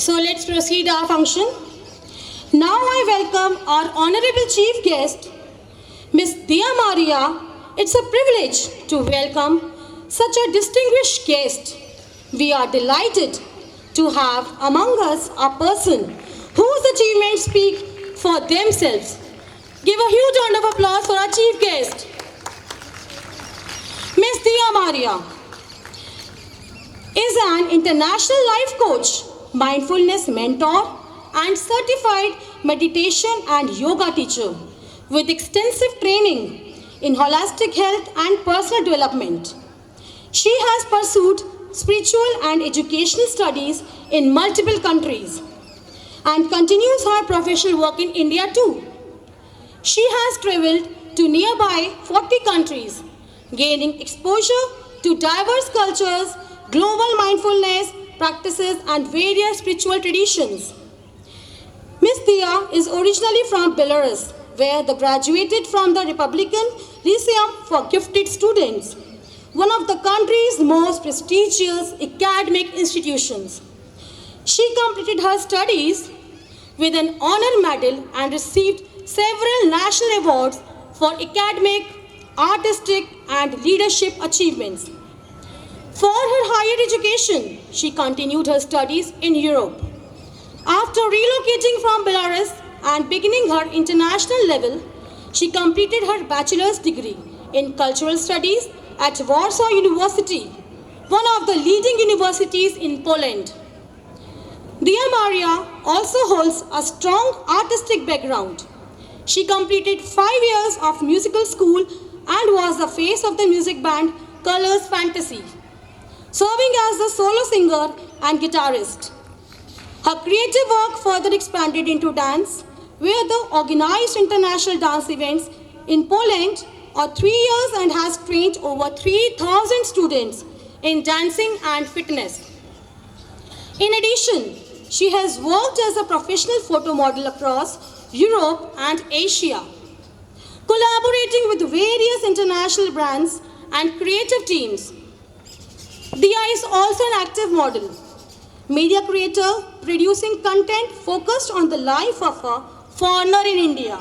So let's proceed our function. Now I welcome our honorable chief guest, Miss Dia Maria. It's a privilege to welcome such a distinguished guest. We are delighted to have among us a person whose achievements speak for themselves. Give a huge round of applause for our chief guest, Miss Dia Maria is an international life coach, mindfulness mentor, and certified meditation and yoga teacher with extensive training in holistic health and personal development. She has pursued spiritual and educational studies in multiple countries and continues her professional work in India too. She has traveled to nearby 40 countries, gaining exposure to diverse cultures, global mindfulness practices, and various spiritual traditions. Miss Dia is originally from Belarus, where they graduated from the Republican Lyceum for Gifted Students, one of the country's most prestigious academic institutions. She completed her studies with an honor medal and received several national awards for academic, artistic, and leadership achievements. For her higher education, she continued her studies in Europe. After relocating from Belarus and beginning her international level, she completed her bachelor's degree in cultural studies at Warsaw University, one of the leading universities in Poland. Dia Maria also holds a strong artistic background. She completed 5 years of musical school and was the face of the music band Colors Fantasy, serving as the solo singer and guitarist. Her creative work further expanded into dance, where they organized international dance events in Poland for 3 years and has trained over 3,000 students in dancing and fitness. In addition, she has worked as a professional photo model across Europe and Asia, collaborating with various international brands and creative teams. Dia is also an active model, media creator, producing content focused on the life of a foreigner in India.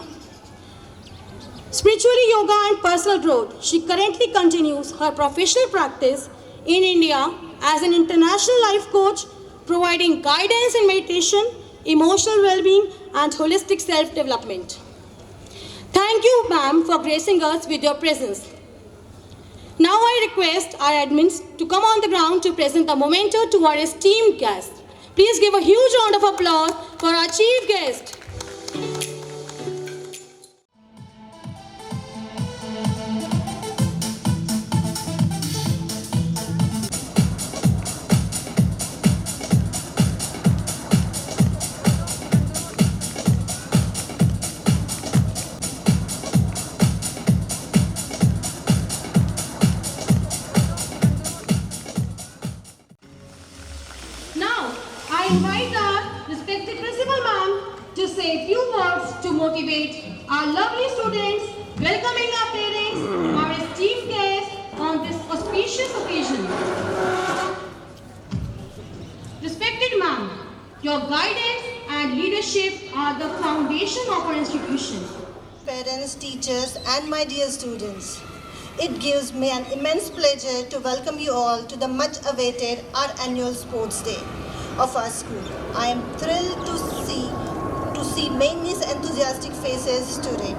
Spiritually yoga and personal growth, she currently continues her professional practice in India as an international life coach, providing guidance in meditation, emotional well-being, and holistic self-development. Thank you, ma'am, for gracing us with your presence. Now I request our admins to come on the ground to present the memento to our esteemed guest. Please give a huge round of applause for our chief guest. Now, I invite our respected principal ma'am to say a few words to motivate our lovely students, welcoming our parents, our esteemed guests on this auspicious occasion. Respected ma'am, your guidance and leadership are the foundation of our institution. Parents, teachers, and my dear students. It gives me an immense pleasure to welcome you all to the much awaited our annual sports day of our school. I am thrilled to see many enthusiastic faces today.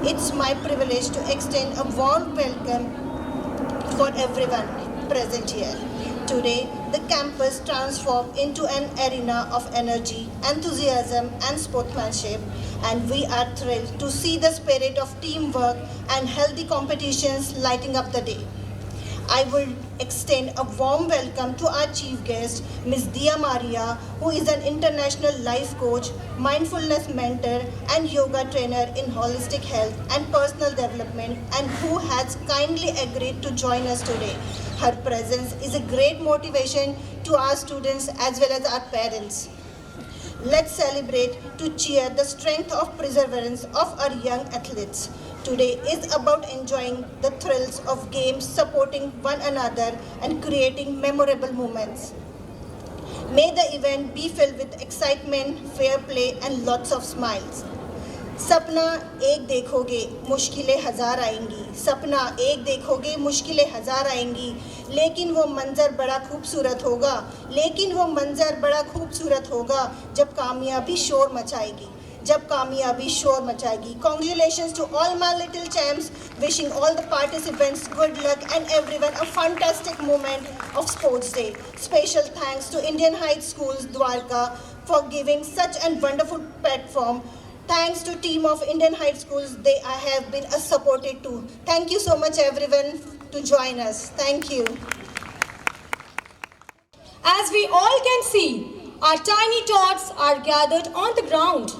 It's my privilege to extend a warm welcome for everyone present here. Today, the campus transformed into an arena of energy, enthusiasm, and sportsmanship, and we are thrilled to see the spirit of teamwork and healthy competitions lighting up the day. I will extend a warm welcome to our chief guest, Ms. Dia Maria, who is an international life coach, mindfulness mentor, and yoga trainer in holistic health and personal development, and who has kindly agreed to join us today. Her presence is a great motivation to our students as well as our parents. Let's celebrate to cheer the strength of perseverance of our young athletes. Today is about enjoying the thrills of games, supporting one another, and creating memorable moments. May the event be filled with excitement, fair play and lots of smiles. सपना एक देखोगे मुश्किलें हज़ार आएंगी, सपना एक देखोगे मुश्किलें हज़ार आएंगी, लेकिन वो मंज़र बड़ा खूबसूरत होगा, लेकिन वो मंज़र बड़ा खूबसूरत होगा जब कामयाबी शोर मचाएगी, जब कामयाबी शोर मचाएगी. Congratulations to all my little champs, wishing all the participants good luck and everyone a fantastic moment of Sports Day. Special thanks to Indian Heights Schools, Dwarka for giving such a wonderful platform. Thanks to team of Indian Heights Schools, they have been supported too. Thank you so much everyone to join us. Thank you. As we all can see, our tiny tots are gathered on the ground.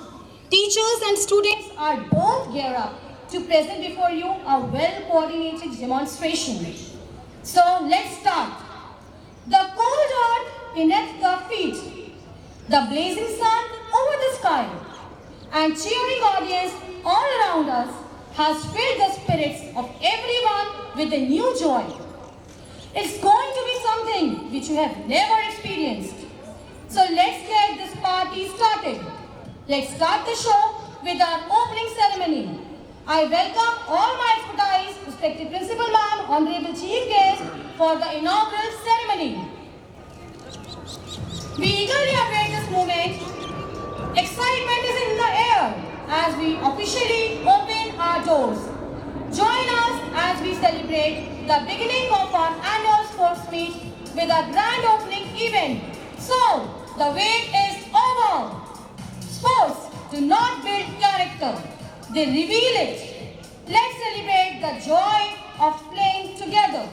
Teachers and students are both geared up to present before you a well-coordinated demonstration. So let's start. The cold earth beneath the feet, the blazing sun over the sky, and cheering audience all around us has filled the spirits of everyone with a new joy. It's going to be something which you have never experienced. So let's get this party started. Let's start the show with our opening ceremony. I welcome all my expertise, respected Principal Ma'am, Honorable Chief Guest for the inaugural ceremony. We eagerly await this moment. Excitement is in the air as we officially open our doors. Join us as we celebrate the beginning of our annual sports meet with a grand opening event. So, the wait is over. Sports do not build character, they reveal it. Let's celebrate the joy of playing together.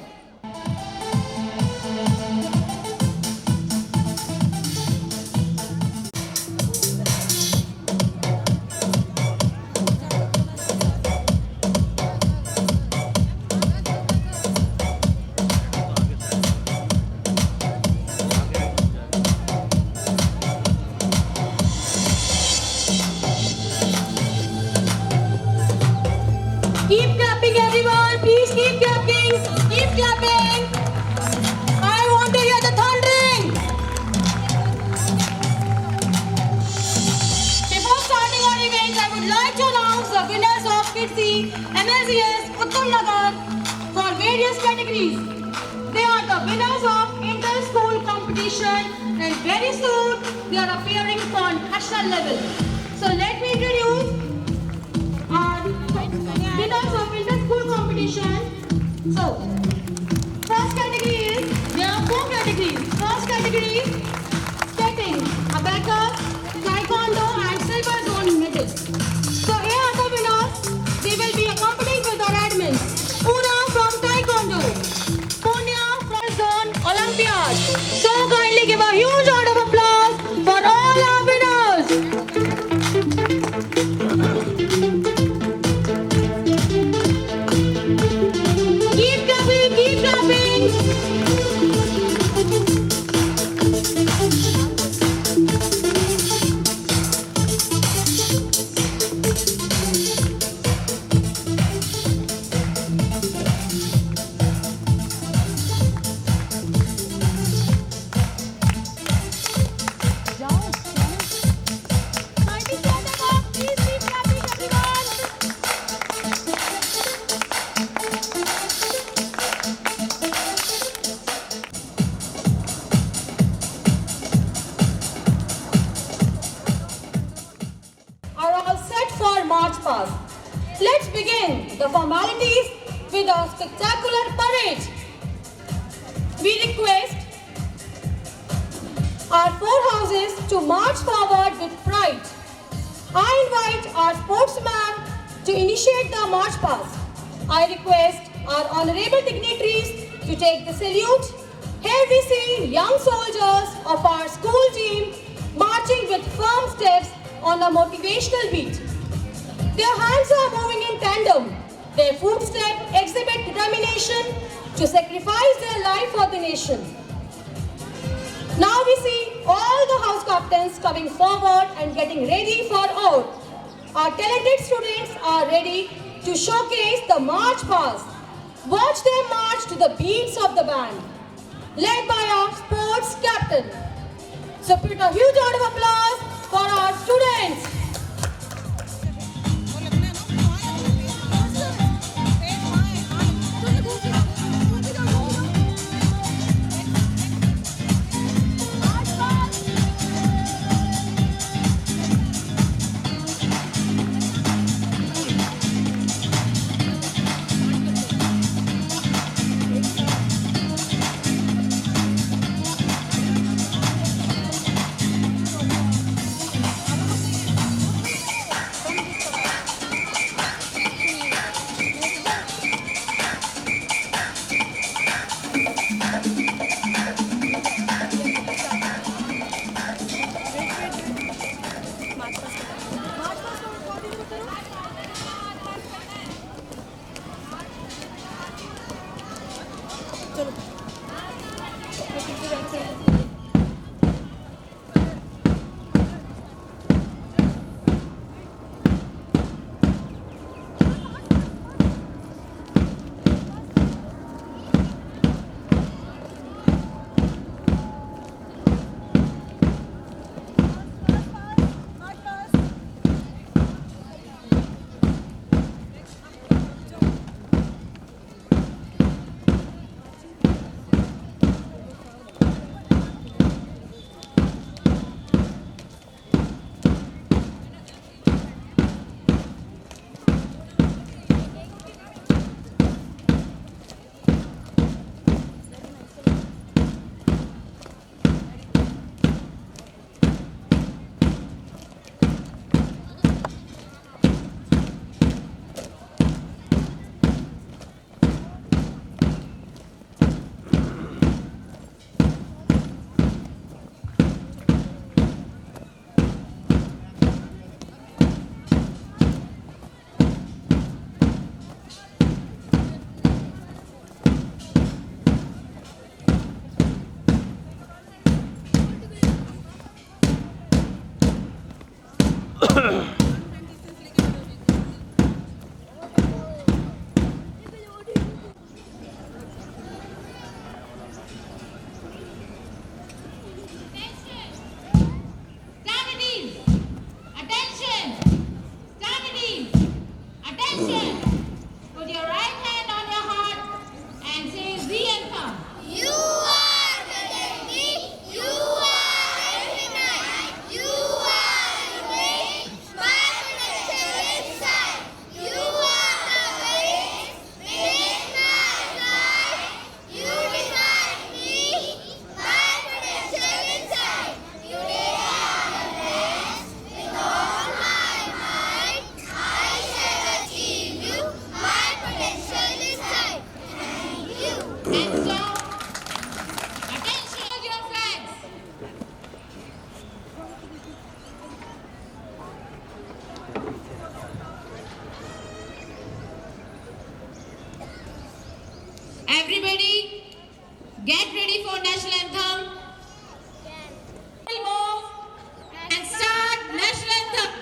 Keep clapping everyone, please keep clapping, keep clapping. I want to hear the thundering. Before starting our event, I would like to announce the winners of KITSI MLCS Uttam Nagar for various categories. They are the winners of inter-school competition and very soon they are appearing for national level. So let me introduce our winners of inter-school competition. So, first category is, there are 4 categories. First category, skating, abacus, taekwondo and silver zone medals. So here are the winners. They will be accompanied with their admins. Una from taekwondo, Punya from zone Olympiad. So kindly give a huge round of applause for all our winners. Keep clapping, keep clapping. Are all set for March Past. Let's begin the formalities with a spectacular parade. We request our 4 houses to march forward with pride. I invite our sportsman to initiate the March Past. I request our honorable dignitaries to take the salute. Here we see young soldiers of our school team marching with firm steps on a motivational beat. Their hands are moving in tandem. Their footsteps exhibit determination to sacrifice their life for the nation. Now we see all the house captains coming forward and getting ready for out. Our talented students are ready to showcase the March Past. Watch them march to the beats of the band, led by our sports captain. So put a huge round of applause for our students. Everybody, get ready for national anthem. Move and start national anthem.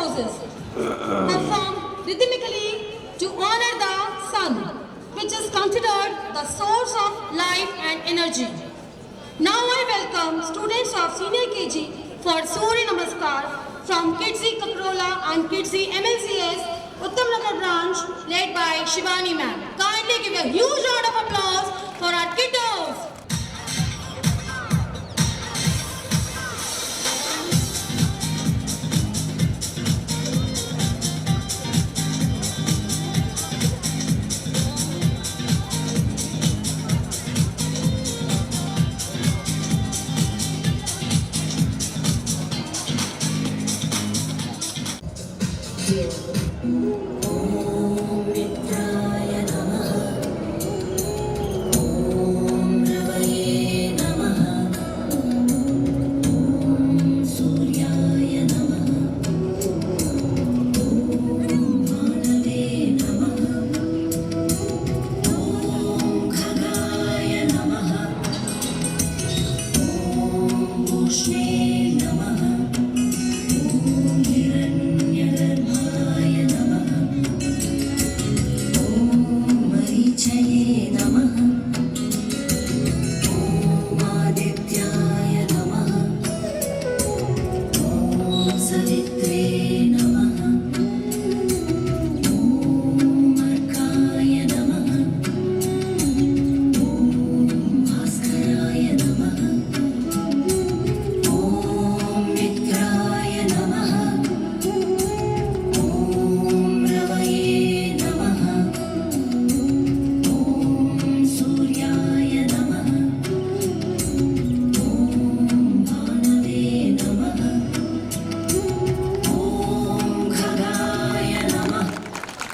poses. Perform rhythmically to honor the sun, which is considered the source of life and energy. Now I welcome students of Senior KG for Surya Namaskar from Kidzi Kakrola and Kidzi MLCS Uttamnagar branch led by Shivani ma'am. Kindly give a huge round of applause for our kiddos.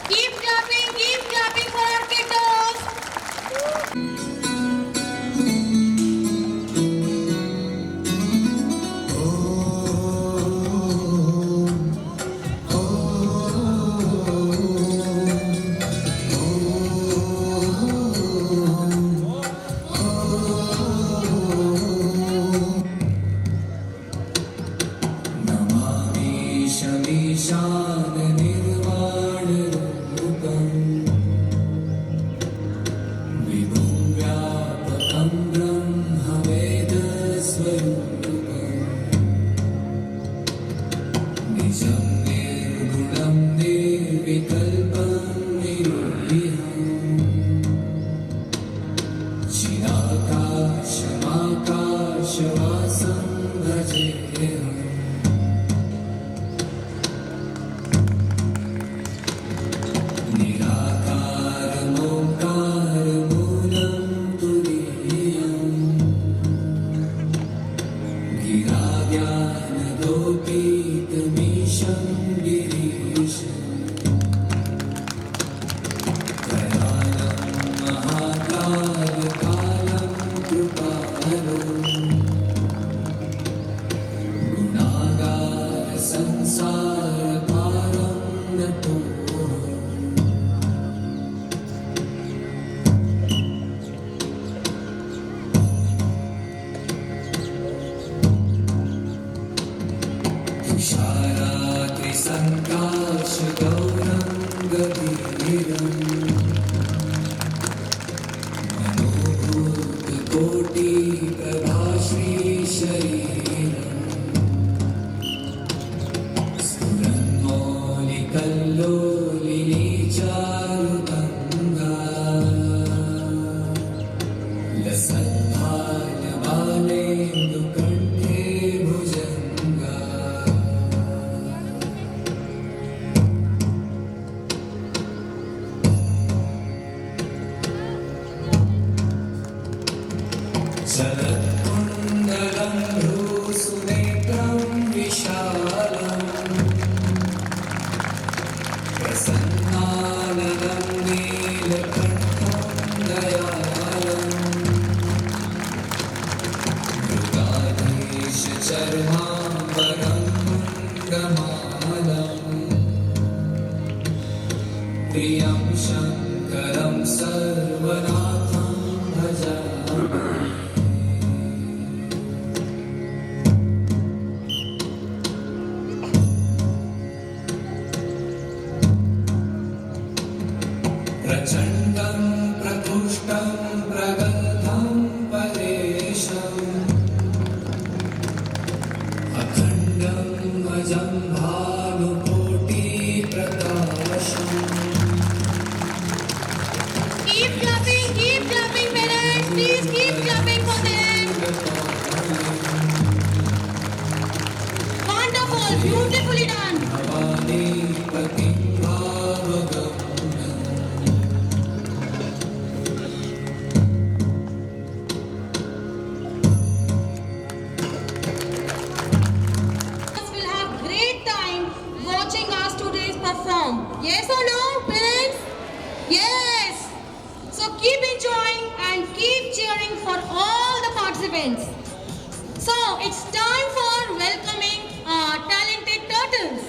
Keep clapping for our kiddos. प्रियं शङ्करं सर्वनाथं भजामि। प्रचण्डं प्रकृष्टं प्रगल्भं परेशम् अखण्डं अजं भानुकोटिप्रकाशम् Keep clapping, parents. Please keep clapping for them. Wonderful, beautifully done. Bhavani पतिं भावगम्यम् Will have great time watching our students perform. Yes or no, parents? Yes. So keep enjoying and keep cheering for all the participants. So it's time for welcoming our talented turtles.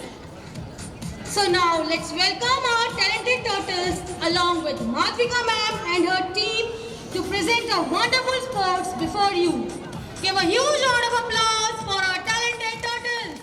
So now let's welcome our talented turtles along with Madhvika ma'am and her team to present our wonderful sports before you. Give a huge round of applause for our talented turtles.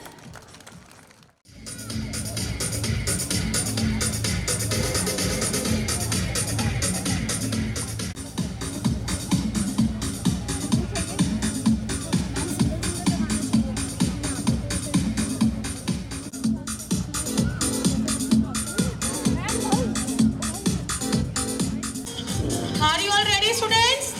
Are you all ready, students?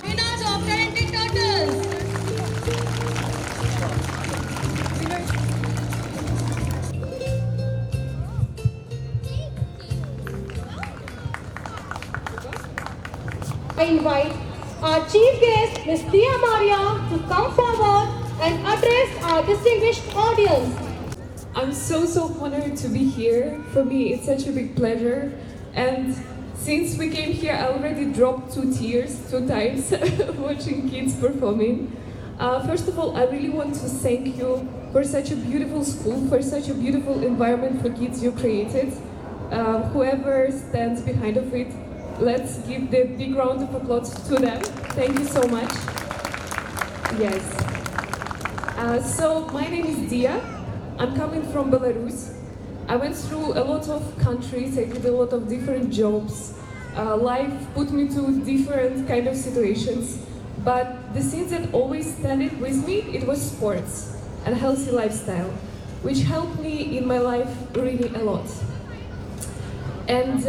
Winners of talented turtles. I invite our chief guest, Ms. Tia Maria, to come forward and address our distinguished audience. I'm so honored to be here. For me, it's such a big pleasure. And since we came here, I already dropped 2 tears 2 times watching kids performing. First of all, I really want to thank you for such a beautiful school, for such a beautiful environment for kids you created. Whoever stands behind of it, let's give the big round of applause to them. Thank you so much. Yes. So my name is Dia. I'm coming from Belarus. I went through a lot of countries, I did a lot of different jobs. Life put me to different kind of situations. But the things that always stayed with me, it was sports and healthy lifestyle, which helped me in my life really a lot. And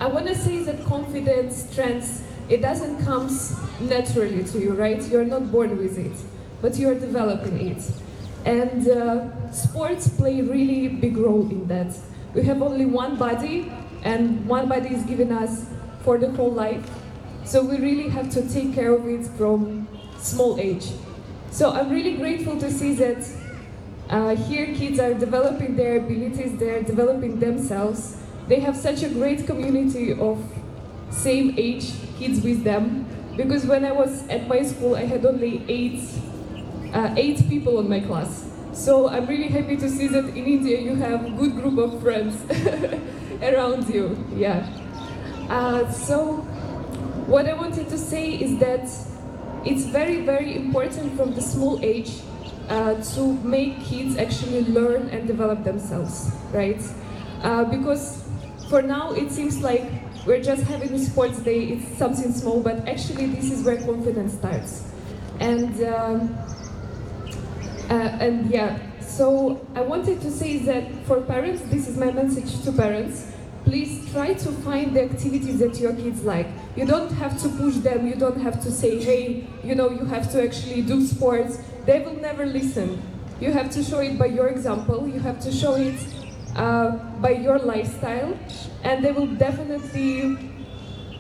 I want to say that confidence, strength, it doesn't come naturally to you, right? You're not born with it, but you're developing it. And sports play a really big role in that. We have only one body, and one body is given us for the whole life. So we really have to take care of it from small age. So I'm really grateful to see that here kids are developing their abilities, they're developing themselves. They have such a great community of same age kids with them. Because when I was at my school, I had only eight people on my class. So I'm really happy to see that in India you have a good group of friends around you. Yeah. So what I wanted to say is that it's very important from the small age to make kids actually learn and develop themselves, right? Because for now it seems like we're just having a sports day, it's something small, but actually this is where confidence starts. And yeah, so I wanted to say that for parents, this is my message to parents. Please try to find the activities that your kids like. You don't have to push them, you don't have to say, hey, you know, you have to actually do sports. They will never listen. You have to show it by your example. You have to show it by your lifestyle, and they will definitely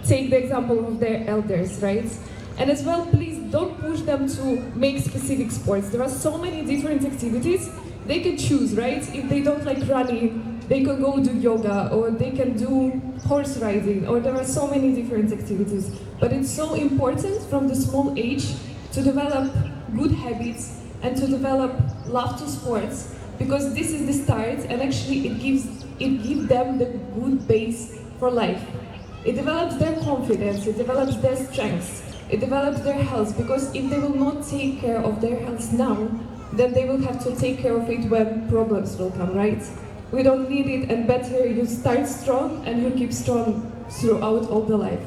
take the example of their elders, right? And as well, please don't push them to make specific sports. There are so many different activities they can choose, right? If they don't like running, they can go do yoga, or they can do horse riding, or there are so many different activities. But it's so important from the small age to develop good habits and to develop love to sports, because this is the start, and actually it gives them the good base for life. It develops their confidence, it develops their strengths, it develops their health, because if they will not take care of their health now, then they will have to take care of it when problems will come, right? We don't need it, and better you start strong and you keep strong throughout all the life.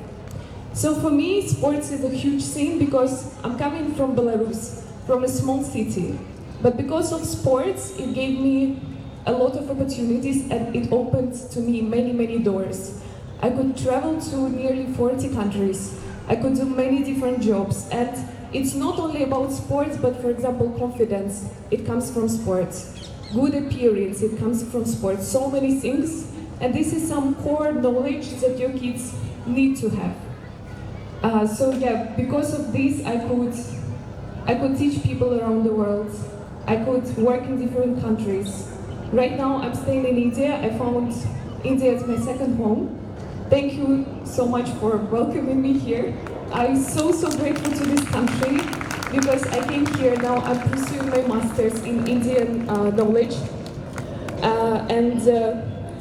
So for me, sports is a huge thing, because I'm coming from Belarus, from a small city. But because of sports, it gave me a lot of opportunities, and it opened to me many, many doors. I could travel to nearly 40 countries. I could do many different jobs. And it's not only about sports, but for example, confidence. It comes from sports. Good appearance, it comes from sports. So many things. And this is some core knowledge that your kids need to have. So yeah, because of this, I could teach people around the world. I could work in different countries. Right now, I'm staying in India. I found India as my second home. Thank you so much for welcoming me here. I'm so grateful to this country, because I came here. Now I'm pursuing my master's in Indian knowledge.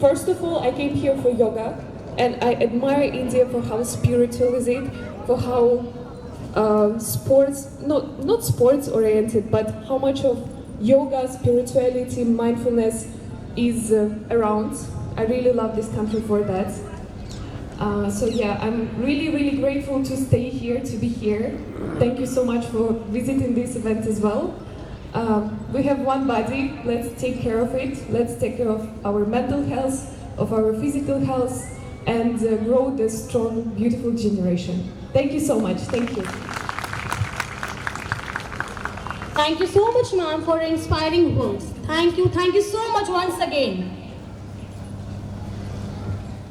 First of all, I came here for yoga, and I admire India for how spiritual is it, for how sports, not sports oriented, but how much of yoga, spirituality, mindfulness is around. I really love this country for that. So yeah, I'm really grateful to stay here, to be here. Thank you so much for visiting this event as well. We have one body, let's take care of it. Let's take care of our mental health, of our physical health, and grow this strong, beautiful generation. Thank you so much, thank you. Thank you so much, ma'am, for inspiring words. Thank you so much once again.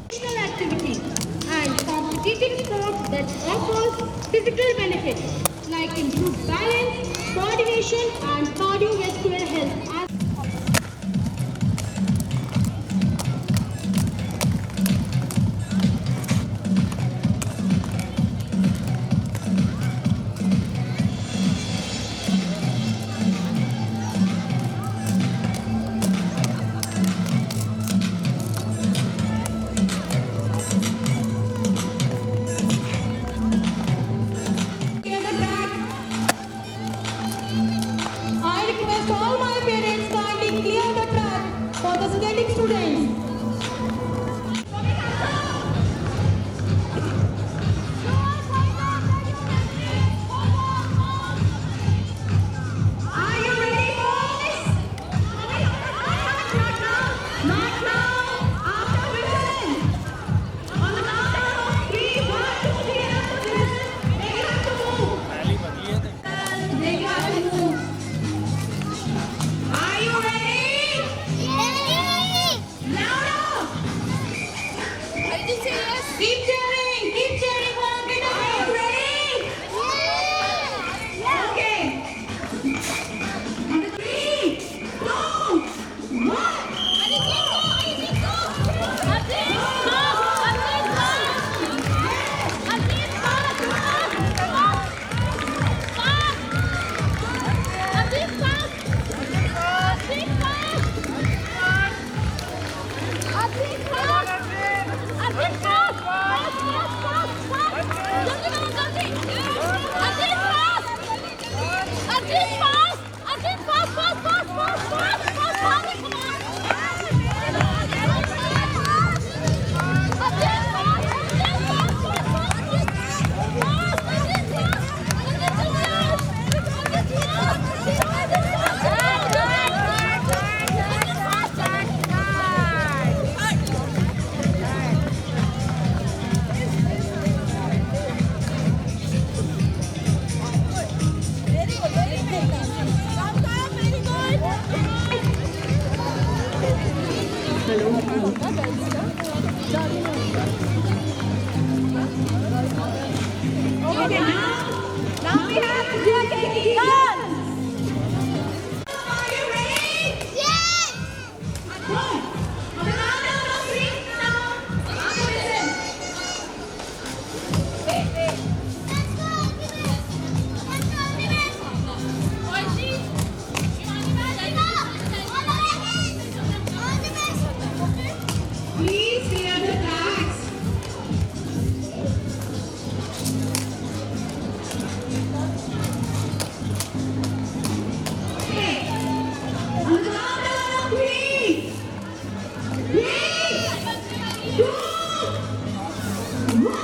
Physical activity and competitive sport that offers physical benefits like improved balance, coordination, and cardiovascular health. I request all my parents kindly clear the track for the skating students. Are you ready, boys? Not now. Not now. After whistling. On the count of 3, 1, 2, 3, after whistle, they have to move. They have to move. Are you ready? Louder. Keep cheering for Peter. Are you ready? Okay. 3, 2, 1. Okay, now we have to do a KT dance. Are you ready? Yes. Good. On the count of three, now. After listen. Wait. Let's go, Oishi. Please clear the tracks. Okay. On the count of three. 3, 2, 1.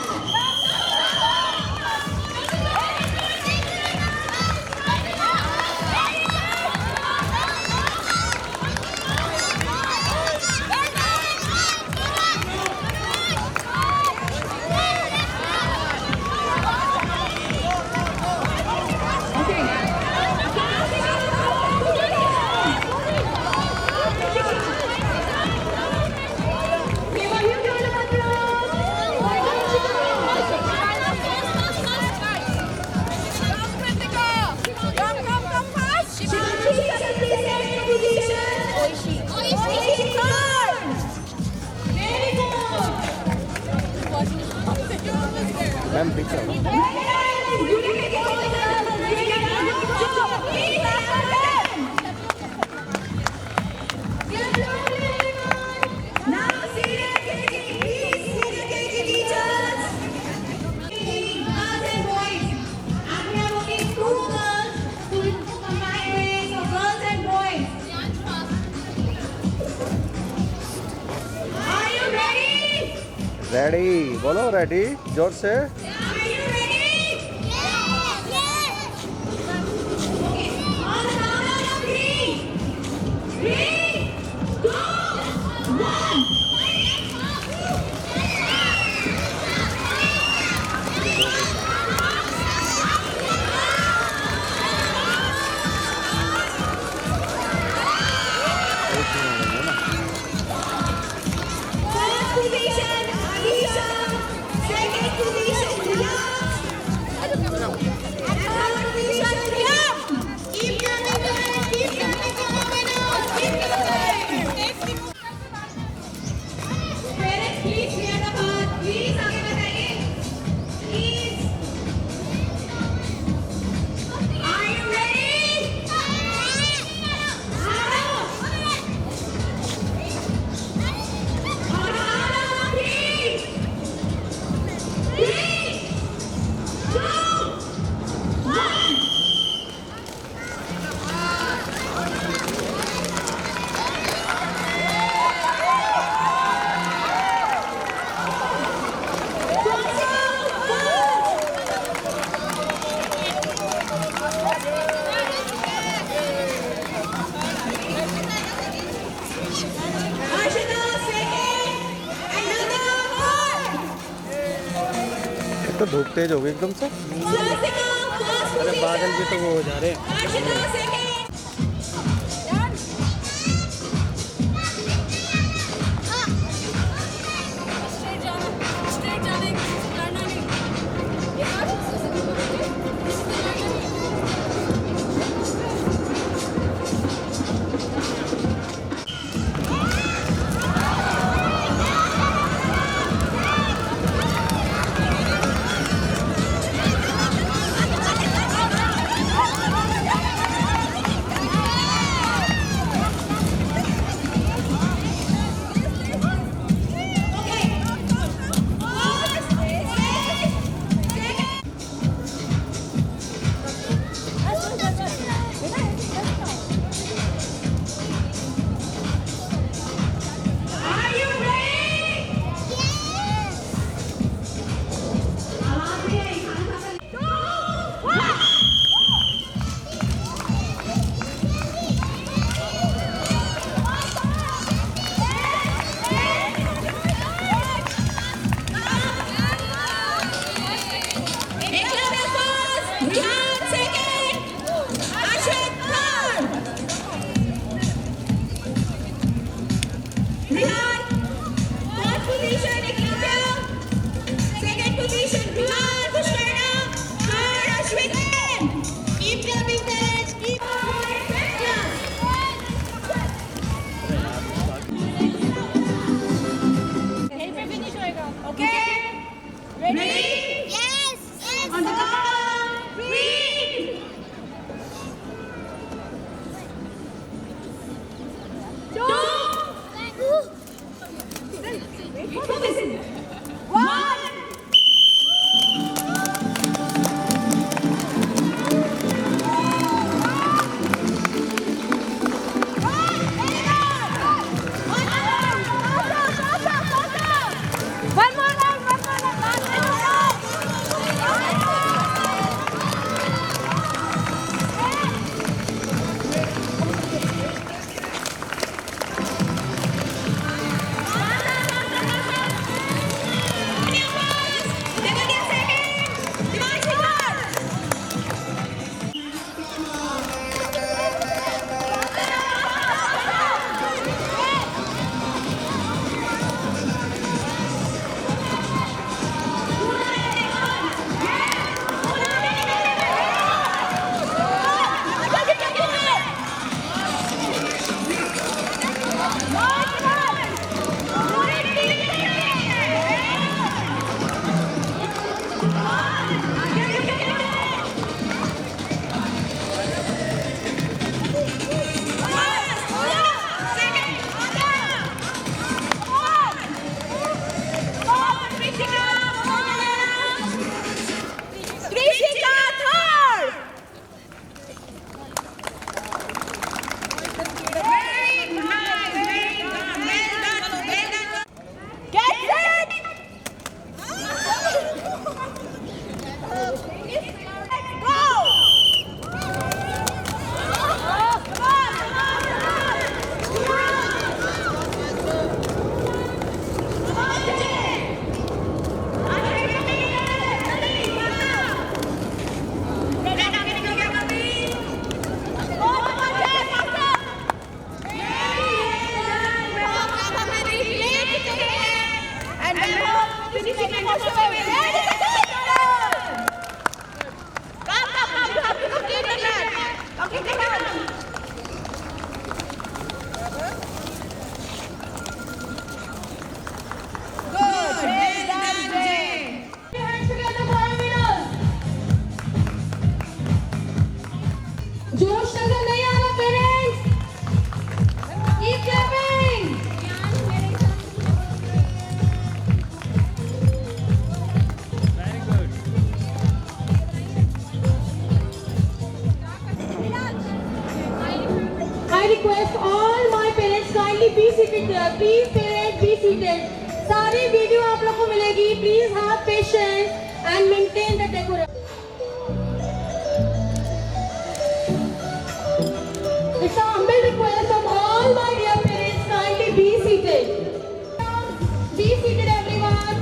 Ma'am पीछे ready बोलो ready जोर से तो धूप तेज हो गई एकदम से अरे बादल भी तो वो हो जा रहे हैं मुश्किल से नहीं आना parents, keep clapping. I request all my parents kindly be seated there. Please parents be seated. सारी वीडियो आप लोग को मिलेगी. Please have patience and maintain the decorum. It's a humble request of all my dear parents kindly be seated. Be seated everyone.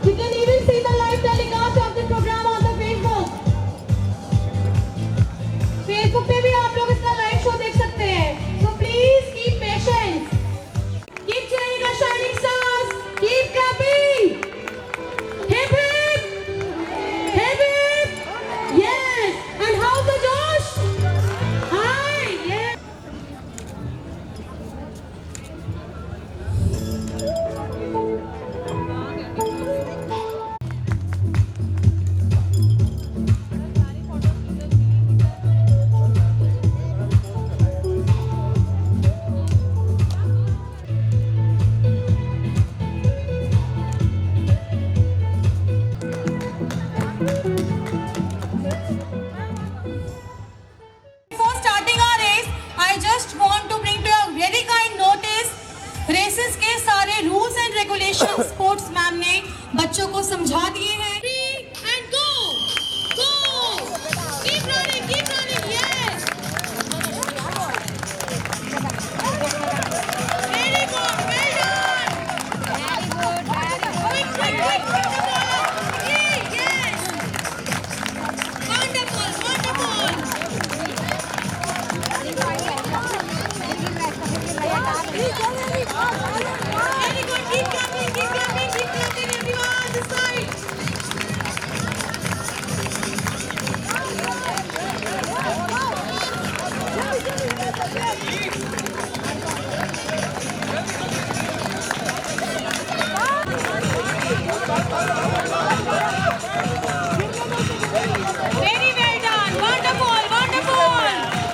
You can even see the live telecast of the program on the Facebook. Facebook पे भी आप लोग इसका live show देख सकते हैं. So please keep patience. Keep cheering our shining stars. Keep clapping. Hip hip. Hip hip. Yes. And how's the Josh? Hi. Yes. Before starting our race, I just want to bring to your very kind notice, races के सारे rules and regulation sports ma'am ने बच्चों को समझा दिए हैं. And go, go, keep running, yes. Very good, well done. Quick, quick, quick, quick the ball up. Yes. Wonderful, wonderful. Very good, keep clapping everyone, this side. Very well done, wonderful, wonderful.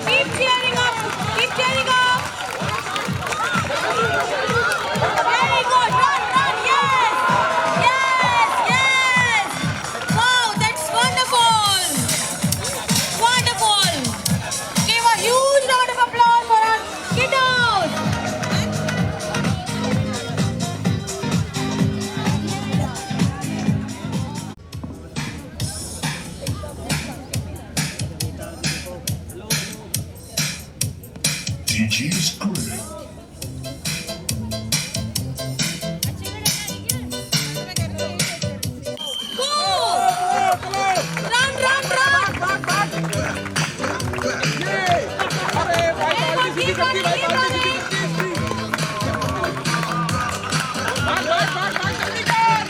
Keep cheering up, keep cheering up. Very good, run, yes, yes, yes. Wow, that's wonderful, wonderful. Give a huge round of applause for our kiddos. DJ's Grid. Go! Run, run, run! Keep running, keep running!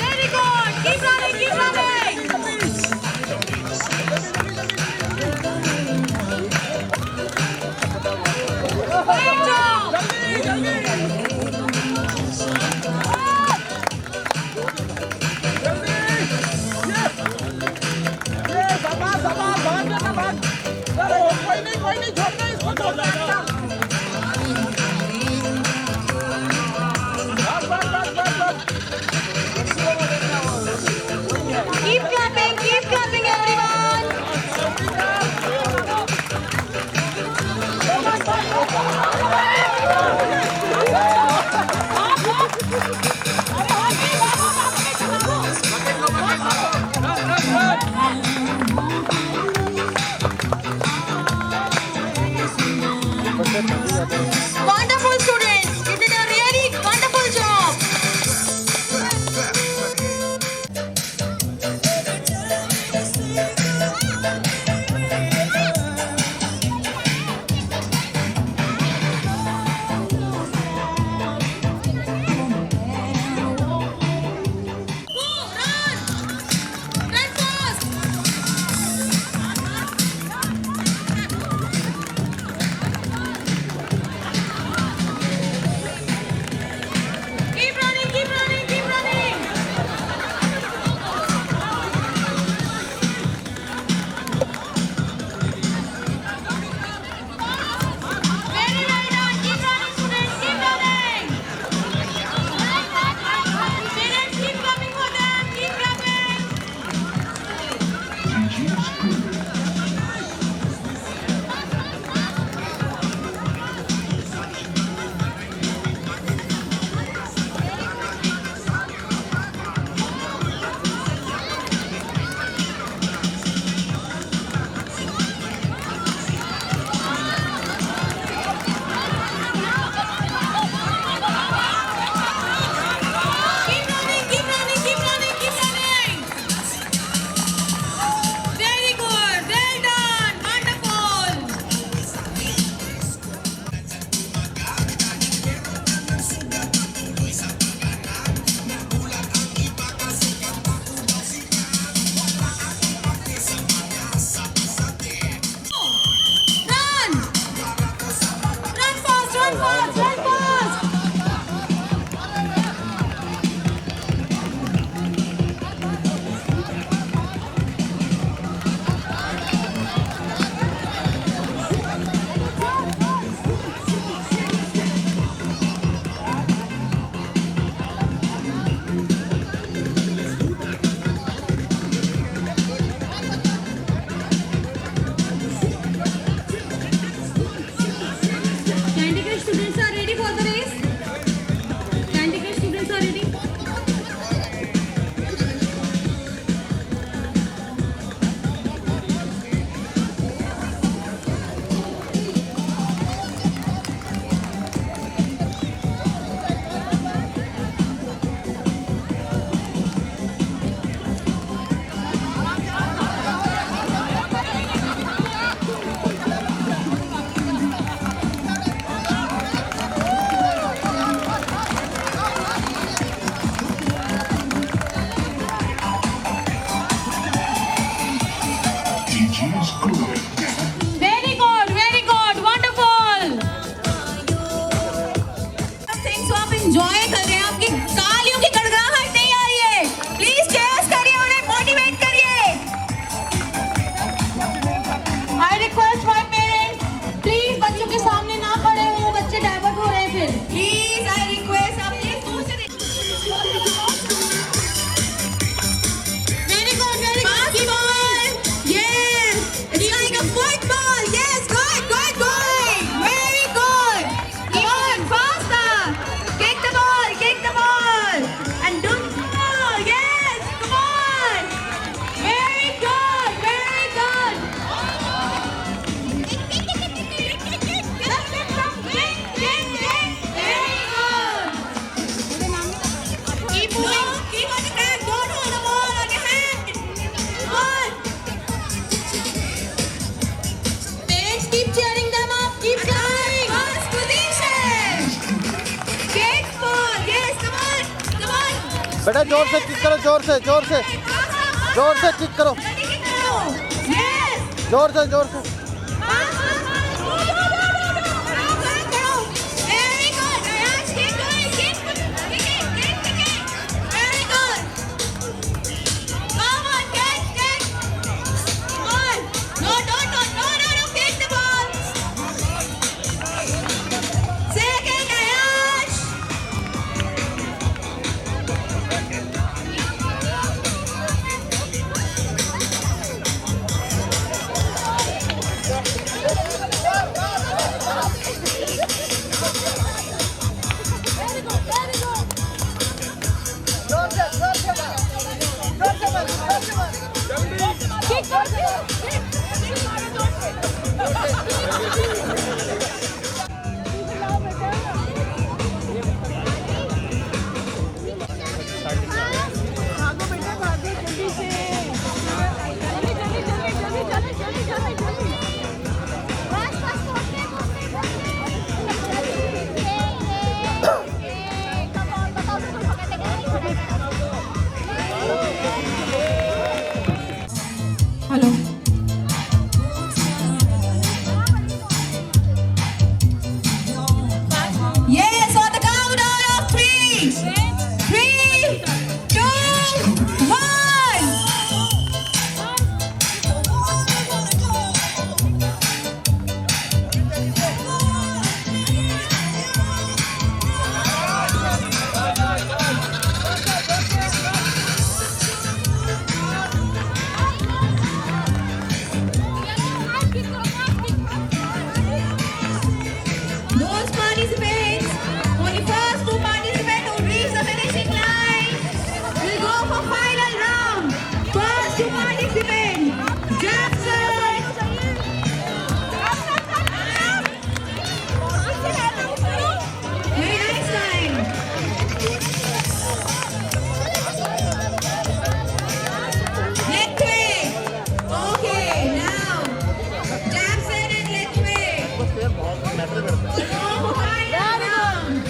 Very good! Keep running, keep running! Great job! Keep clapping everyone! keep cheering them up. Keep cheering. First position. Gate 4. Yes, come on. Come on. बेटा जोर से kick करो, जोर से kick करो, Yes. जोर से Very good. Ayash, keep going. Keep kicking. Very good. Come on, get. Come on. No, kick the ball. Second, Ayash. Hello. Yes, on the countdown of 3. 3, 2, 1. Those participants, only first 2 participants who reach the finishing line will go for final round. First 2 participants, Jackson. Very nice time. Lethway. Okay, now Jackson and Lethway. Oh, final round.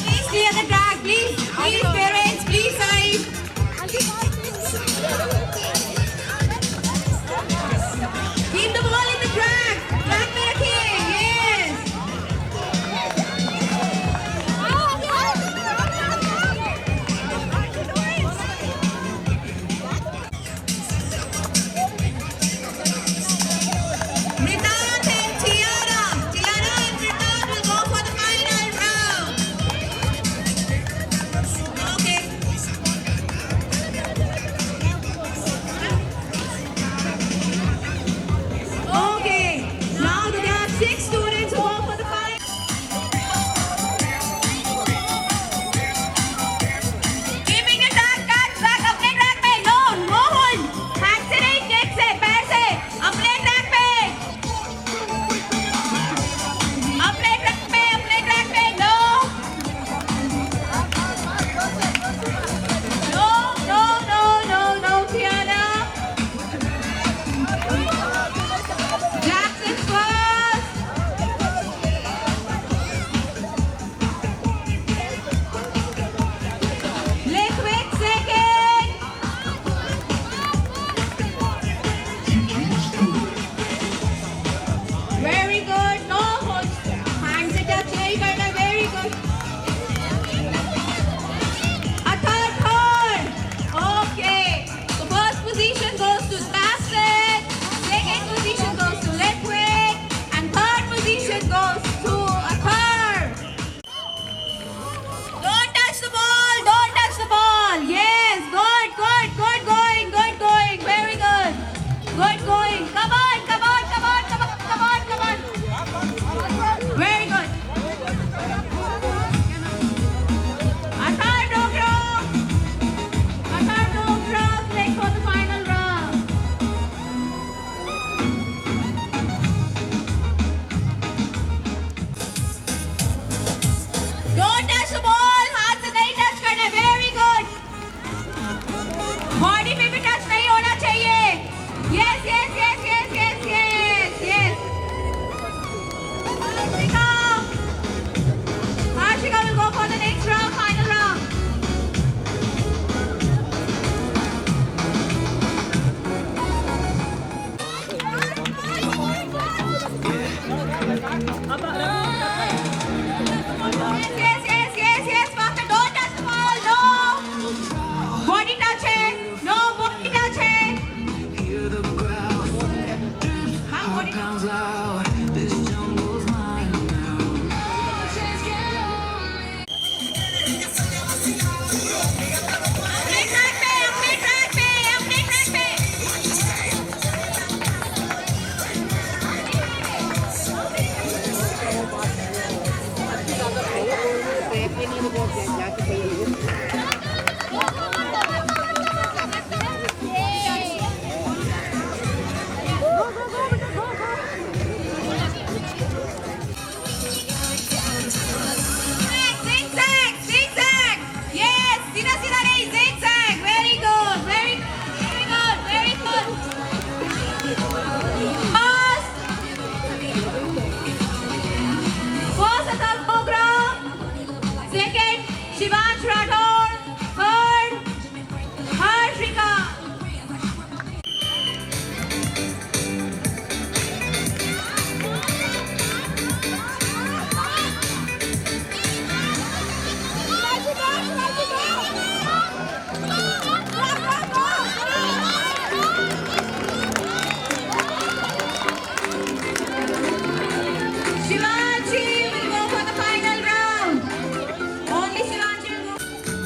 Please clear the track, please. Please, parents, please, side. Keep the ball in the track. Track में रखिए. Yes. Mridant and Tiara. Tiara and Mridant will go for the final round. Shivansh Rathore, third. Harshika. Shivanshi will go for the final round. Only Shivanshi will go.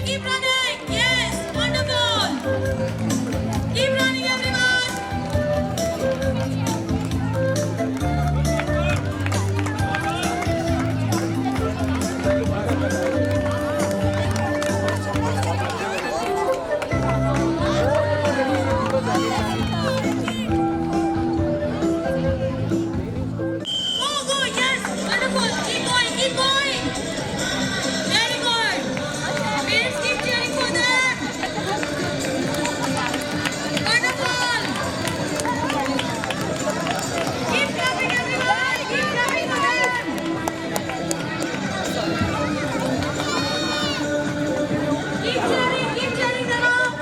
Keep running. Yes, wonderful. Keep running, everyone. Go, yes, wonderful. Keep going, keep going. Very good. Please keep cheering for them. Wonderful. Keep clapping, everyone. Keep clapping for them. Keep cheering them up.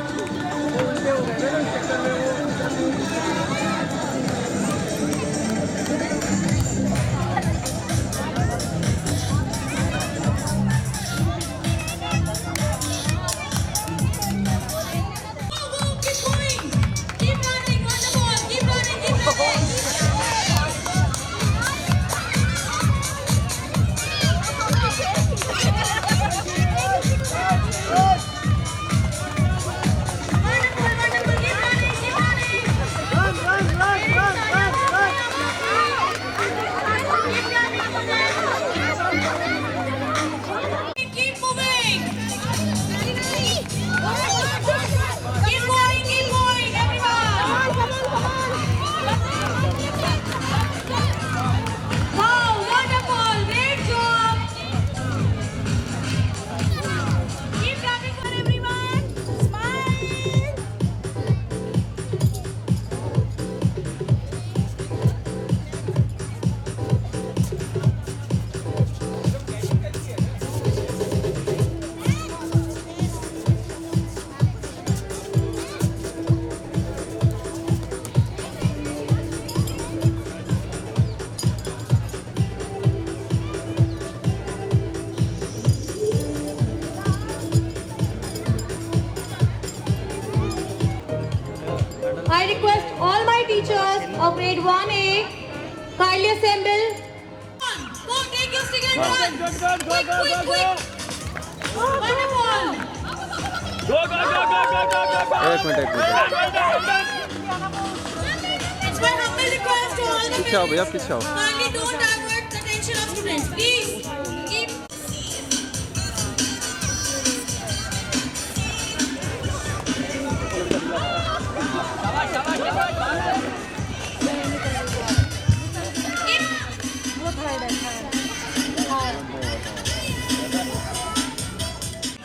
Go, keep going. Keep running, wonderful. Keep running, keep running. Wonderful, wonderful. Keep running, keep running. Keep moving. Keep going, everyone. Wow, wonderful. Great job. Keep clapping for everyone. Smile. I request all my teachers of grade 1A kindly assemble. Go, take your stick and run. Quick, quick, quick. Wonderful. एक minute It's my humble request to all the पीछे आओ भैया, parents. पीछे आओ। Kindly don't divert the attention of students. Please keep.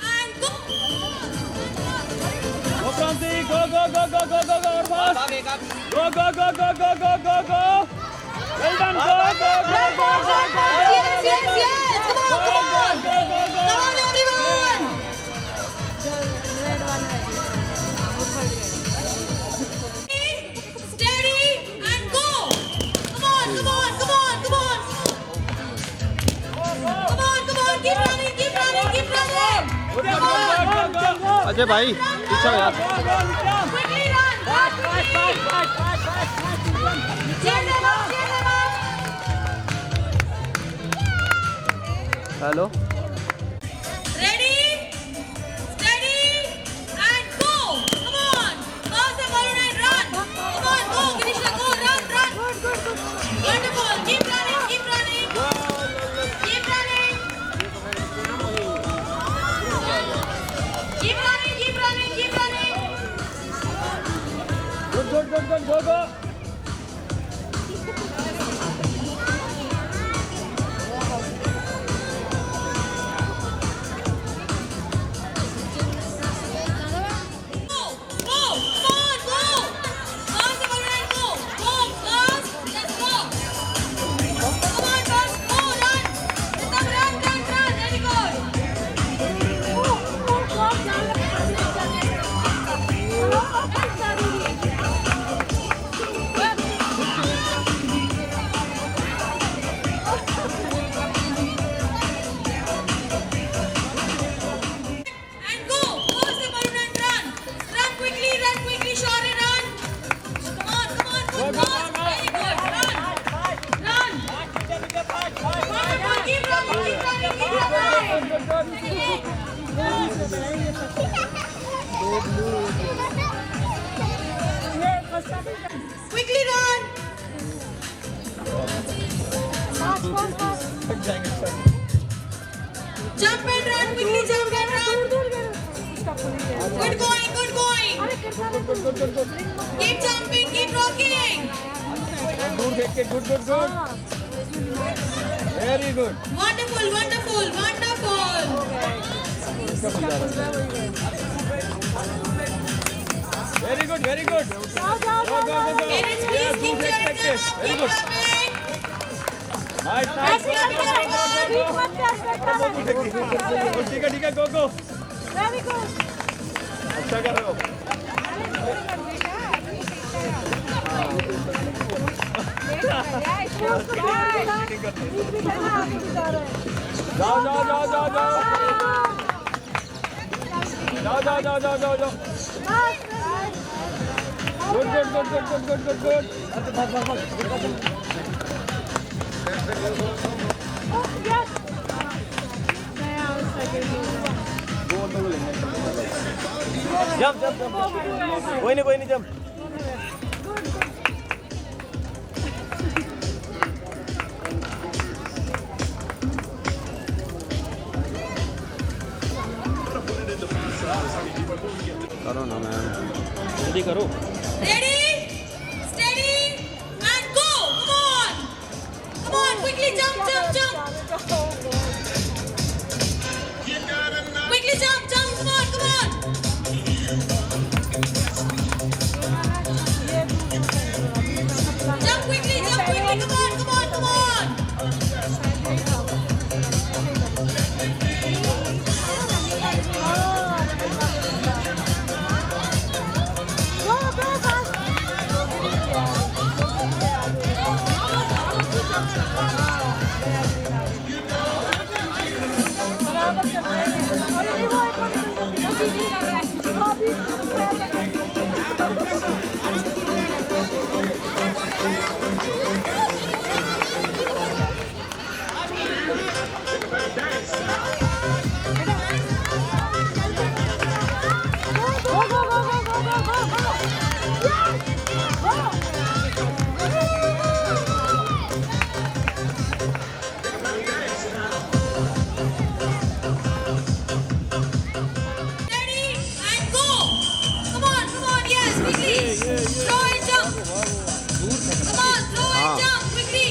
And go. Yes, yes, yes. Come on, come on. Come on, everyone. Steady and go. Come on, come on, come on, come on. Come on, come on. Keep running, keep running, keep running. Come on. Ajay भाई पीछे आओ यार। Quickly run. Cheer them up, cheer them up. Hello Ready? Steady and go. Come on. Pass the ball and run. Come on, go. Grisha, go. Run, run. Wonderful. Keep running, keep running. Keep running. Keep running, keep running, keep running. Quickly run. Jump and run. Quickly jump and run. Good going. Good going. Keep jumping. Keep rocking. Good. Very good. Wonderful. Wonderful. Wonderful. Very good. Go. Parents, please keep your hands up. Very Keep good. jumping. Nice. ठीक है, go. अच्छा कर रहे हो। जाओ। Good. Jump. कोई नहीं jump. करो ना मैम, जल्दी करो। Ready, steady, and go. Come on, quickly jump. Quickly jump. Come on. Jump quickly.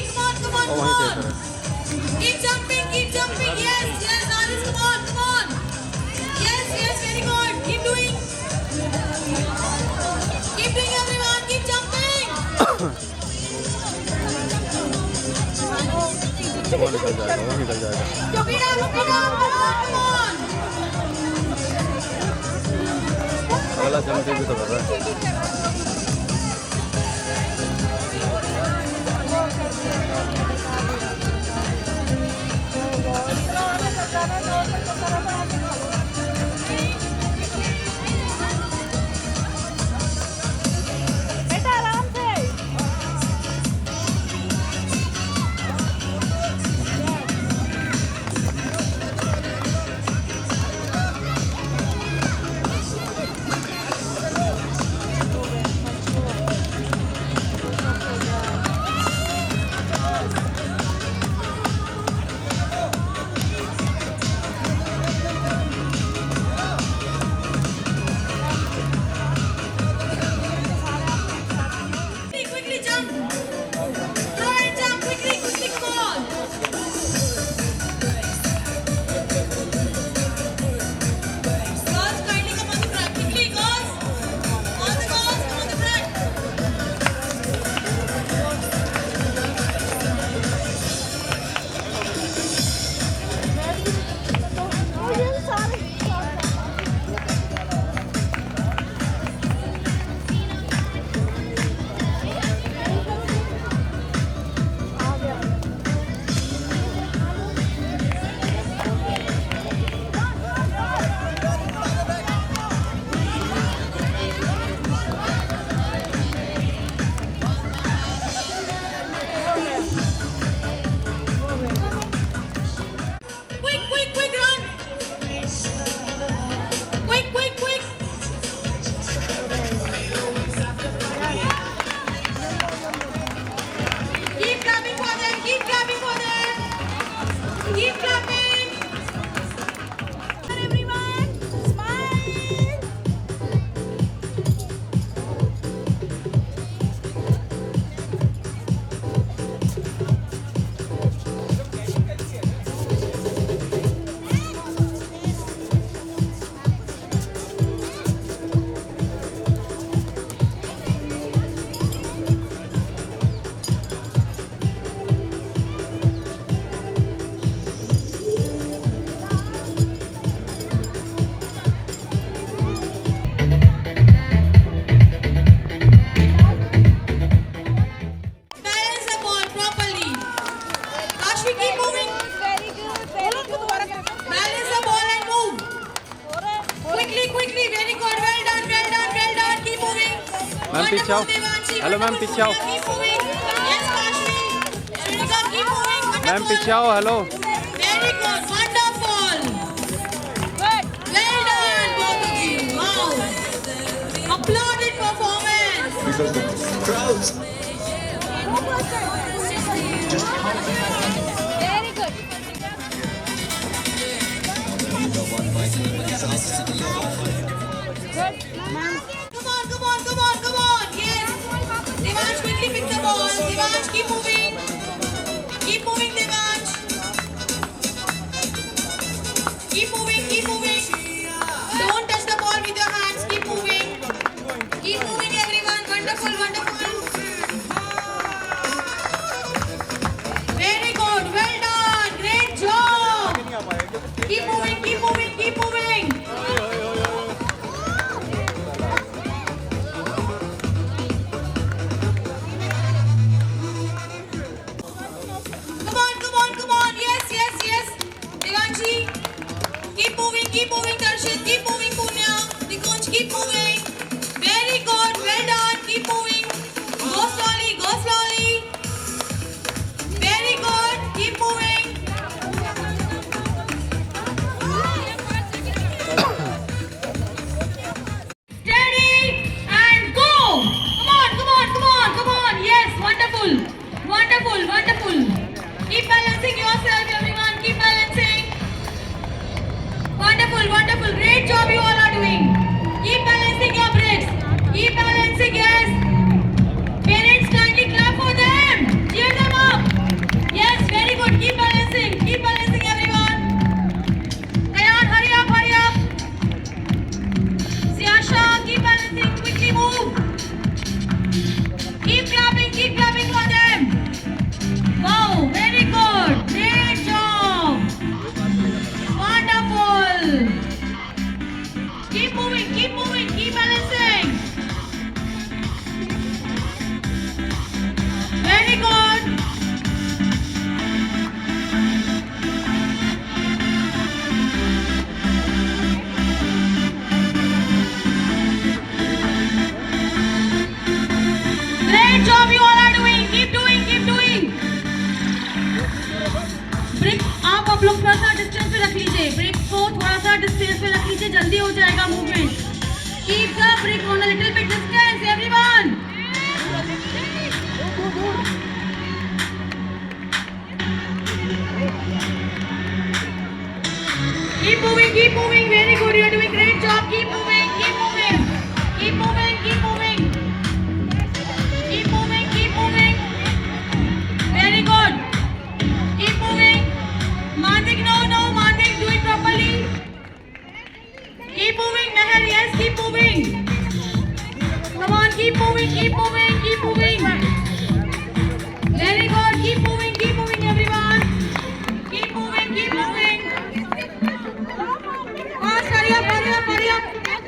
Come on. Keep jumping. Yes, Aris, come on. Yes, very good. Keep doing everyone. Keep jumping. वो निकल जाएगा। Look it up. Come on. अगला jump भी तो कर रहा है। Devanshi, keep moving. Very good, very good. Balance the ball and move. Quickly, quickly. Very good. Well done, well done, well done. Keep moving. Ma'am, पीछे आओ. Wonderful, Devanshi. Hello, ma'am, Wonderful, पीछे आओ. Sonia. Keep moving. Yes, Kashmi. Shrika, keep moving. Ma'am Wonderful. पीछे आओ. Hello. Very good. Wonderful. Good. Well done, both of you. Wow. Applauded performance. Very good. Good. Come on, come on, come on, come on. Yes. Devansh, quickly pick the ball. Devansh, keep moving. Keep moving, Devansh. Keep moving, keep moving. Don't touch the ball with your hands. Keep moving. Keep moving, everyone. Wonderful, wonderful. Very good. Well done. Great job. Keep moving, keep moving, keep moving. Come on, come on, come on. Yes, yes, yes. Devanshi. Keep moving, Darshit. Keep moving, Punya. Nikunj, keep moving. Very good. Well done. Keep moving. Go slowly, go slowly. Very good. Keep moving. Steady and go. Come on, come on, come on, come on. Yes, wonderful. Wonderful, wonderful. Keep balancing yourself, everyone. Keep balancing. Wonderful, wonderful. Great job you all are doing. Keep balancing your brakes. Keep balancing, yes. Parents, kindly clap for them. Cheer them up. Yes, very good. Keep balancing, everyone. Kayan, hurry up, hurry up. Siasha, keep balancing. Quickly move. Keep clapping for them. Wow, very good. Great job. Wonderful. Keep moving, keep balancing. Very good. Great job you all are doing. Keep doing, keep doing. Break आप लोग थोड़ा सा distance पे रख लीजिए. Break को थोड़ा सा डिस्टेंस पे रख लीजिए. जल्दी हो जाएगा movement. Keep the break on a little bit distance, everyone. Keep moving. Very good. You are doing great job. Keep moving, keep moving. Keep moving, keep moving. Keep moving, keep moving. Very good. Keep moving. Mandik, no, Mandik, do it properly. Keep moving, Meher, yes, keep moving. Come on, keep moving, keep moving, keep moving. Very good, keep moving, everyone. Keep moving, keep moving. Fast, hurry up, hurry up, hurry up.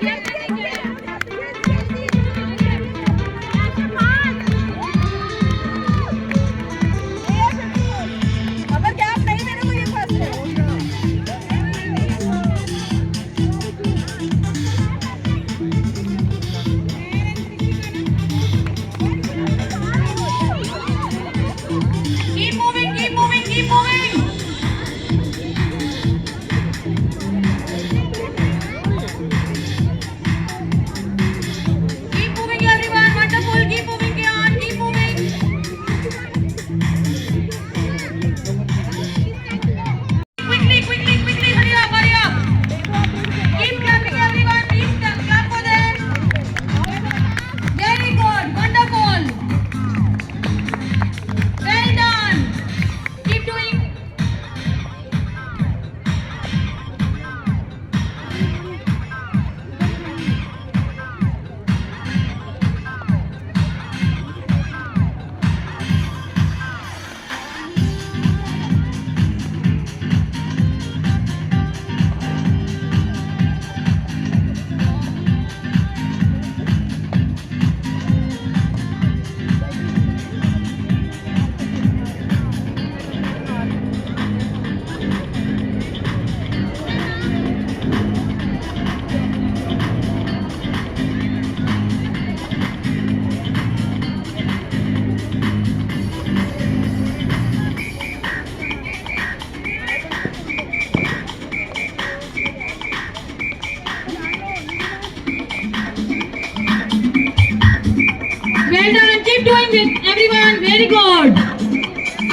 everyone. Very good.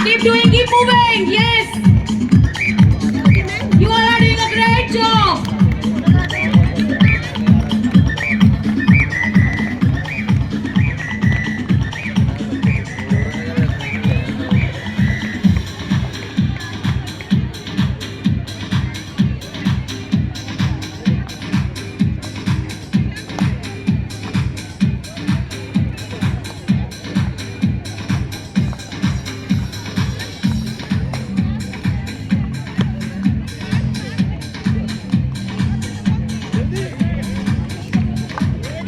Keep doing, keep moving. Yes. You all are doing a great job.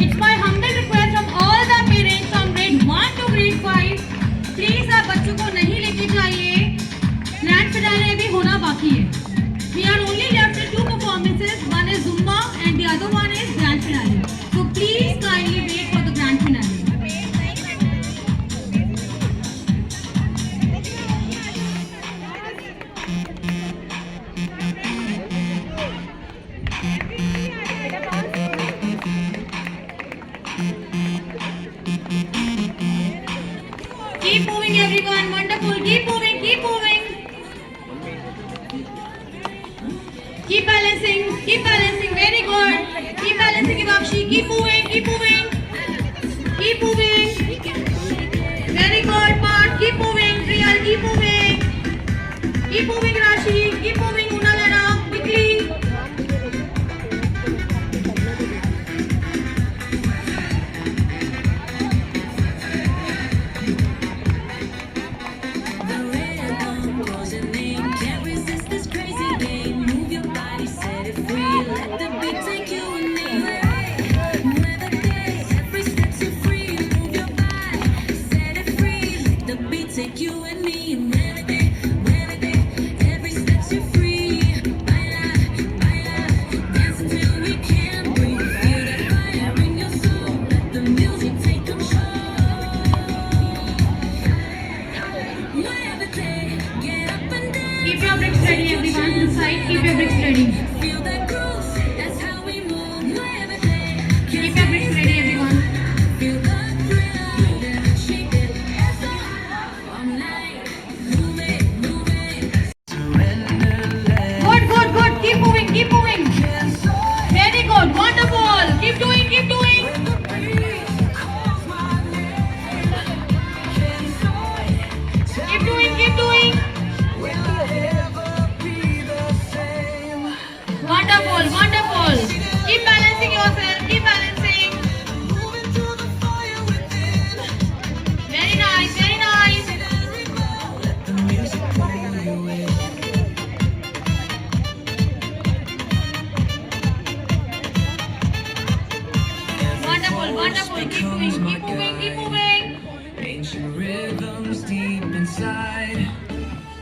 It's my humble request from all the parents from grade 1 to grade 5. Please आप बच्चों को नहीं लेके जाइए. Grand finale अभी होना बाकी है. We are only left with 2 performances. One is Zumba and the other one is grand finale. So please kindly wait for the grand finale. Keep moving everyone, wonderful, keep moving, keep moving. Keep balancing, very good. Keep balancing Himakshi, keep moving, keep moving. Keep moving. Very good, Parth, keep moving, Priyal, keep moving. Keep moving Rashi, keep moving Una Lana, quickly. Take you and me and every step you're free. Baila, dance until we can't breathe. Feel that fire in your soul. Let the music take control. Muévete, get up and dance. Keep your bricks ready everyone to the side, keep your bricks ready. Feel that groove, that's how we move. Muévete, Keep your bricks ready everyone. feel the thrill and shake it all night. Move it. Good, keep moving, very good, wonderful, keep doing. Keep doing, wonderful, keep balancing yourself, keep balancing. Very nice. Wonderful, keep moving. Ancient rhythms deep inside,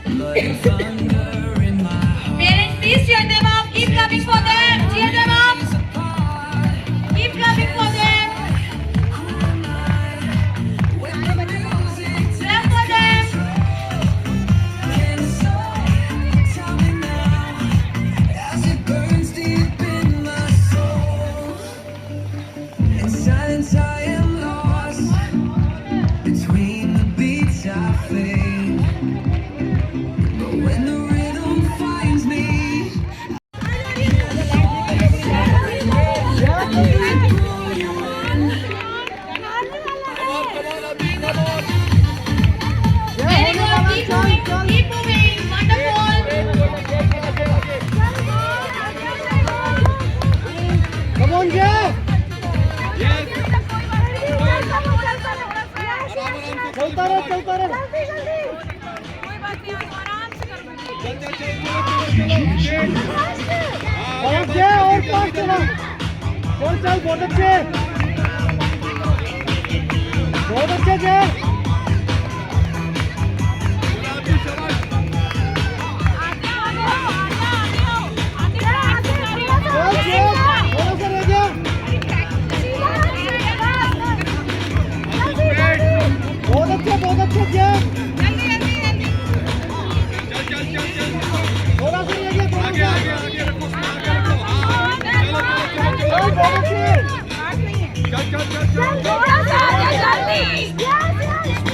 like thunder in my heart. Parents, please cheer them up, keep clapping for them, cheer them up. Keep clapping for them. Clap for them. Tell me now, as it burns deep in my soul. In silence I am lost, between the beats I fade. But when the rhythm finds me, Very good, keep moving, wonderful. Come on, Jeff! चलता रहे बहुत और पास चला चल बहुत अच्छे जय बहुत अच्छे जय थोड़ा सा ये आगे बहुत अच्छे चल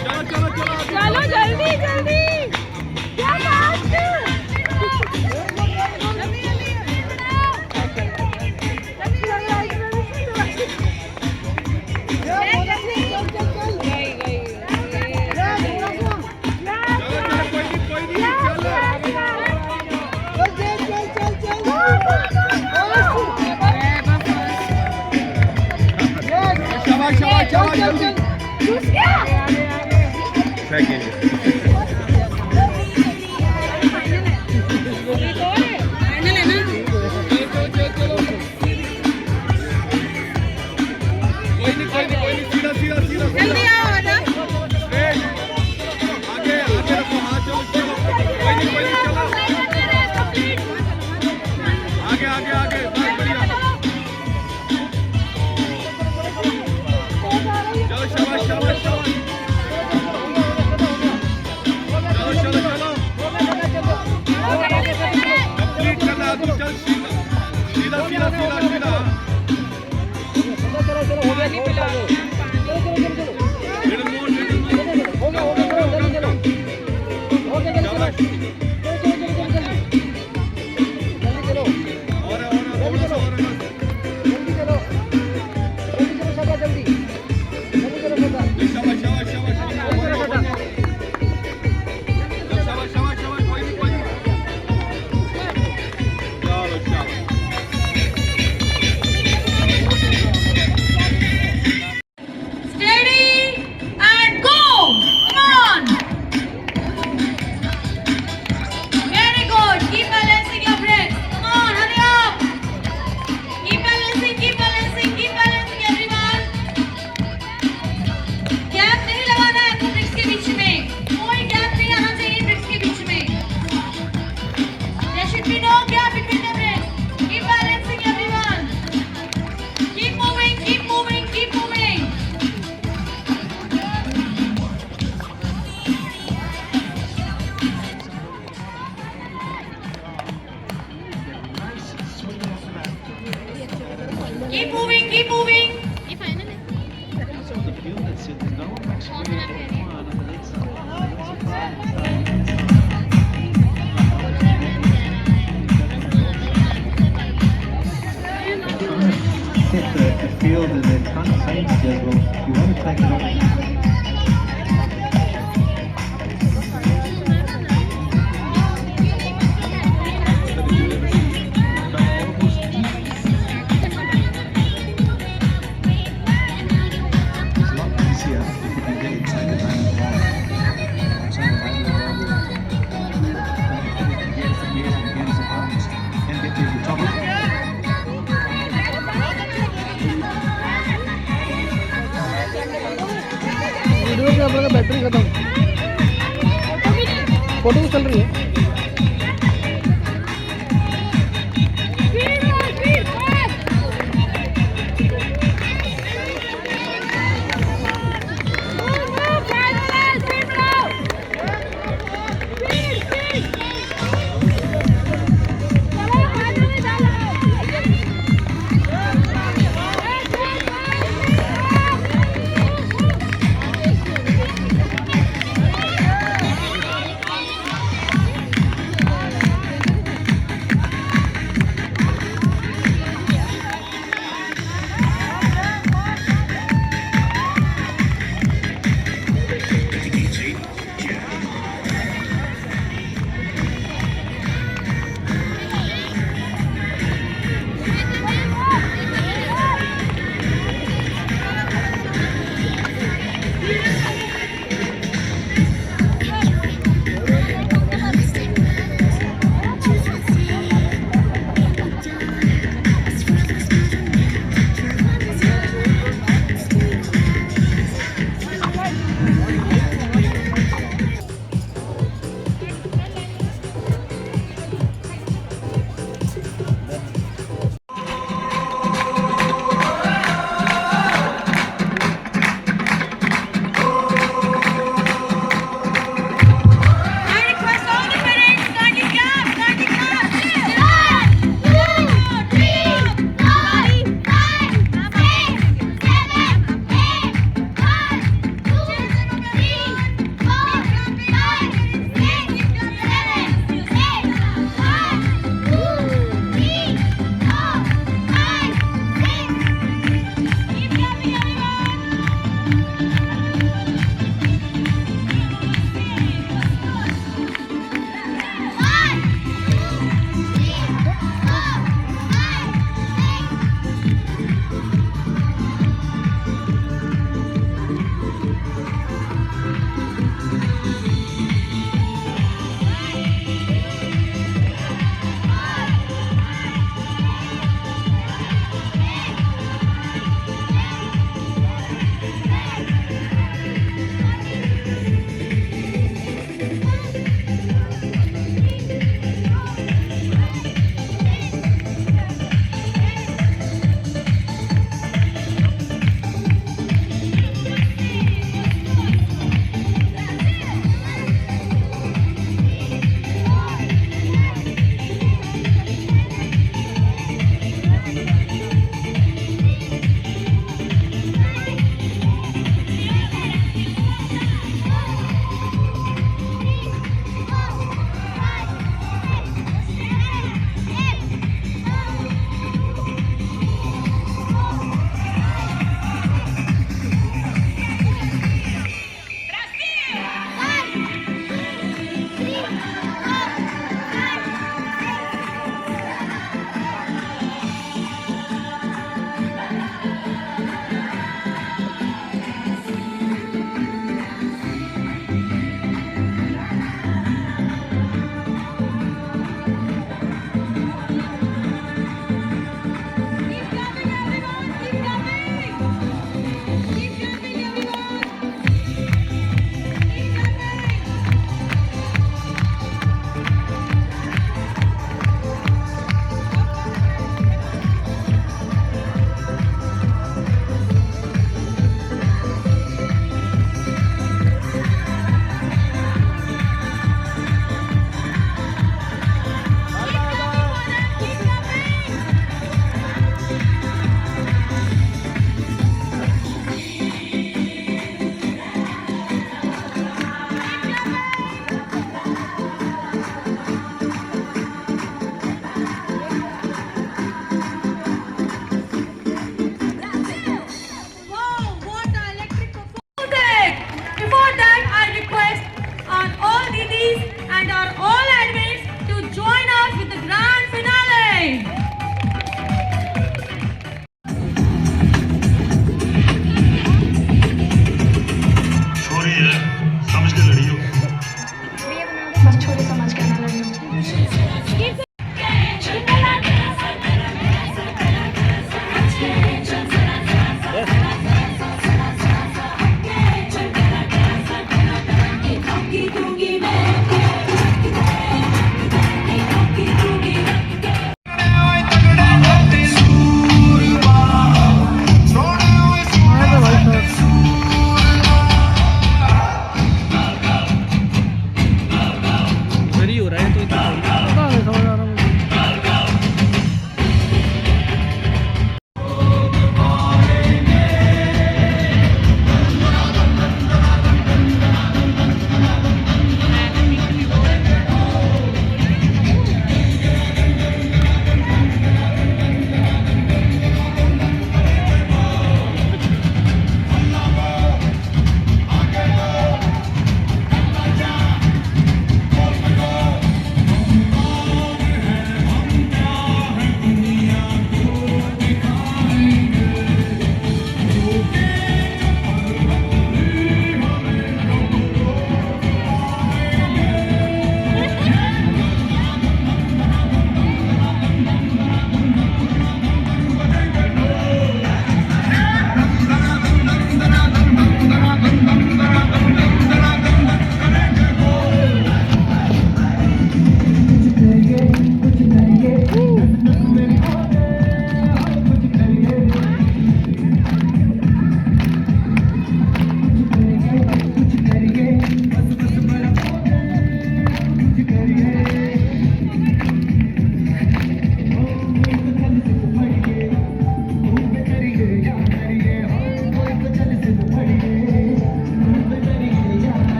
शाबाश जल्दी सेकंड कोई नहीं सीधा सीधा सीधा जल्दी आओ ना आगे आगे रखो हाथ चलो चलो कोई नहीं चलो आगे आगे आगे बहुत बढ़िया चलो शाबाश शाबाश शाबाश चलो चलो चलो कंप्लीट करना है तू चल सीधा सीधा सीधा सीधा सीधा little more शाबाश और थोड़ा सा और शाबाश शाबाश शाबाश शाबाश शाबाश शाबाश कोई नहीं चलो शाबाश Steady and go! Come on! Very good. Keep balancing your breath. Come on, hurry up. Keep balancing, keep balancing, keep balancing everyone. Gap नहीं लगाना है आपको ब्रिक्स के बीच में. कोई गैप नहीं आना चाहिए ब्रिक्स के बीच में. There should be no gap between the bricks. Keep balancing everyone. Keep moving, keep moving, keep moving. Keep moving, keep moving. ये फाइनल है. hit the field and then front side says, well, you want to take it up. It's a lot easier if you can get inside the diamond wall. Inside the diamond wall, years and years and years of practice, and get to the top of it. Video में अपना battery खत्म photo चल रही है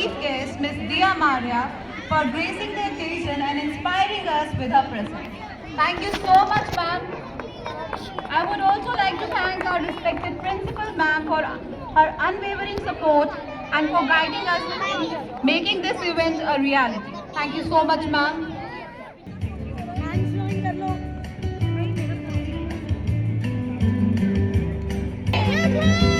chief guest, Ms. Dia Maria, for gracing the occasion and inspiring us with her presence. Thank you so much, ma'am. I would also like to thank our respected principal, ma'am, for her unwavering support and for guiding us in making this event a reality. Thank you so much, ma'am. Yes,